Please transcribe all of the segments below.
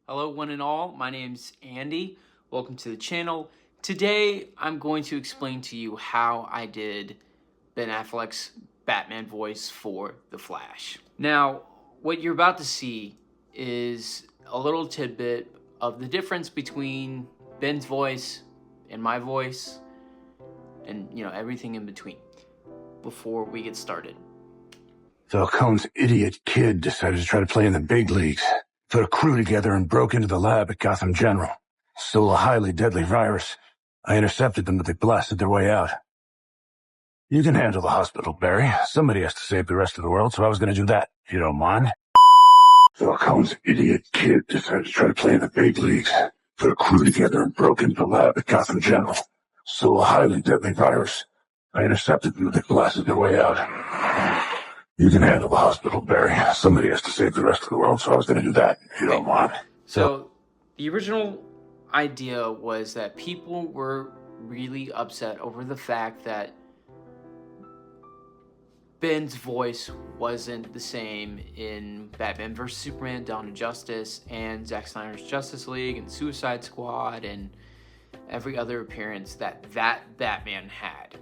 Hello one and all, my name's Andy. Welcome to the channel. Today I'm going to explain to you how I did Ben Affleck's Batman voice for The Flash. Now, what you're about to see is a little tidbit of the difference between Ben's voice and my voice and, everything in between before we get started. Falcone's idiot kid decided to try to play in the big leagues. Put a crew together and broke into the lab at Gotham General. Stole a highly deadly virus. I intercepted them, but they blasted their way out. You can handle the hospital, Barry. Somebody has to save the rest of the world, so I was going to do that, if you don't mind. Falcone's idiot kid decided to try to play in the big leagues. Put a crew together and broke into the lab at Gotham General. Stole a highly deadly virus. I intercepted them, but they blasted their way out. You can handle the hospital, Barry. Somebody has to save the rest of the world, so I was going to do that, if you don't mind. So, the original idea was that people were really upset over the fact that Ben's voice wasn't the same in Batman vs. Superman, Dawn of Justice, and Zack Snyder's Justice League, and Suicide Squad, and every other appearance that Batman had.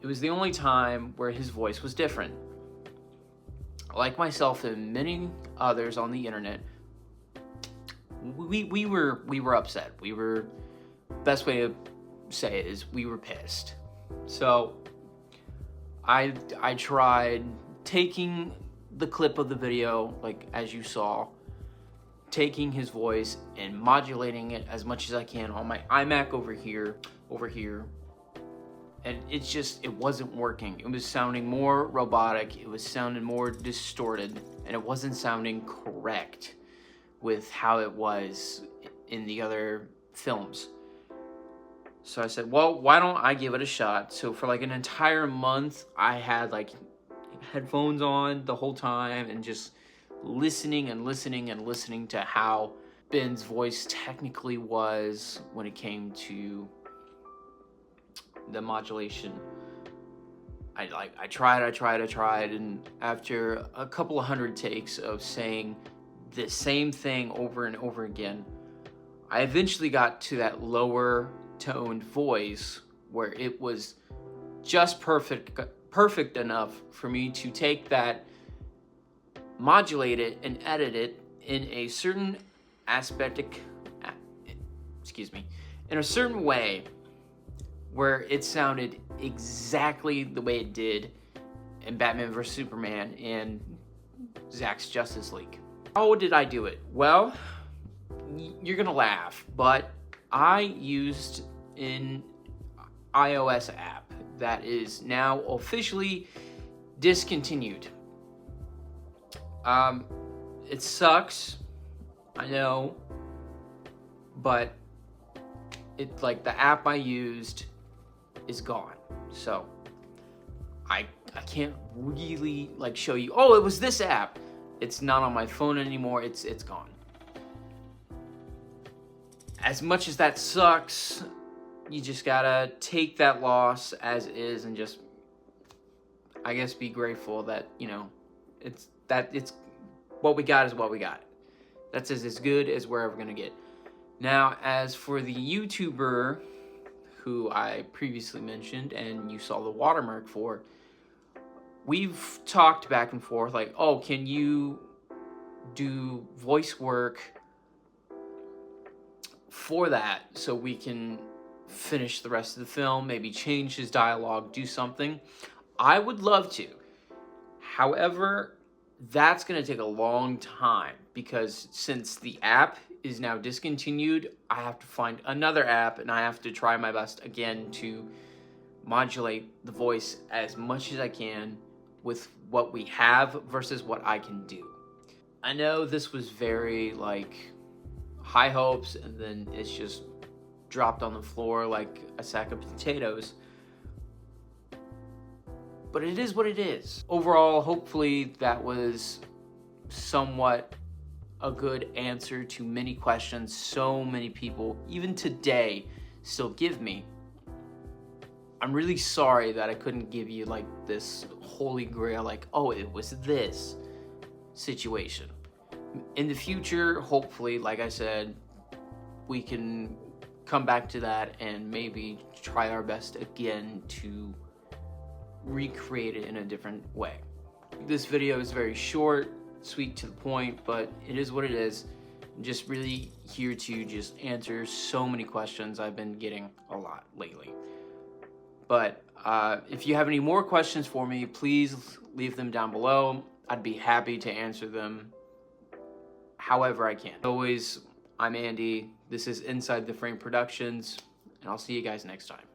It was the only time where his voice was different. Like myself and many others on the internet, we were upset. Best way to say it is we were pissed. So I tried taking the clip of the video, like as you saw, taking his voice and modulating it as much as I can on my iMac over here, and it wasn't working. It was sounding more robotic, it was sounding more distorted, and it wasn't sounding correct with how it was in the other films. So I said, well, why don't I give it a shot? So for like an entire month, I had like headphones on the whole time and just listening to how Ben's voice technically was when it came to the modulation. I tried, and after a couple of hundred takes of saying the same thing over and over again, I eventually got to that lower toned voice where it was just perfect enough for me to take that, modulate it, and edit it in a certain in a certain way where it sounded exactly the way it did in Batman vs. Superman and Zack's Justice League. How did I do it? Well, you're gonna laugh, but I used an iOS app that is now officially discontinued. It sucks, I know, but the app I used is gone. So I can't really show you, oh, it was this app. It's not on my phone anymore. It's gone. As much as that sucks, you just gotta take that loss as is and just, I guess, be grateful that, it's what we got is what we got. That's as good as we're ever gonna get. Now, as for the YouTuber who I previously mentioned and you saw the watermark for, we've talked back and forth like, oh, can you do voice work for that so we can finish the rest of the film, maybe change his dialogue, do something? I would love to. However, that's going to take a long time because since the app is now discontinued, I have to find another app and I have to try my best again to modulate the voice as much as I can with what we have versus what I can do. I know this was very high hopes and then it's just dropped on the floor like a sack of potatoes. But it is what it is. Overall, hopefully that was somewhat a good answer to many questions so many people, even today, still give me. I'm really sorry that I couldn't give you this holy grail, oh, it was this situation. In the future, hopefully, like I said, we can come back to that and maybe try our best again to recreate it in a different way. This video is very short, sweet, to the point, but it is what it is. I'm just really here to just answer so many questions I've been getting a lot lately. But if you have any more questions for me, please leave them down below. I'd be happy to answer them however I can. As always, I'm Andy. This is Inside the Frame Productions, and I'll see you guys next time.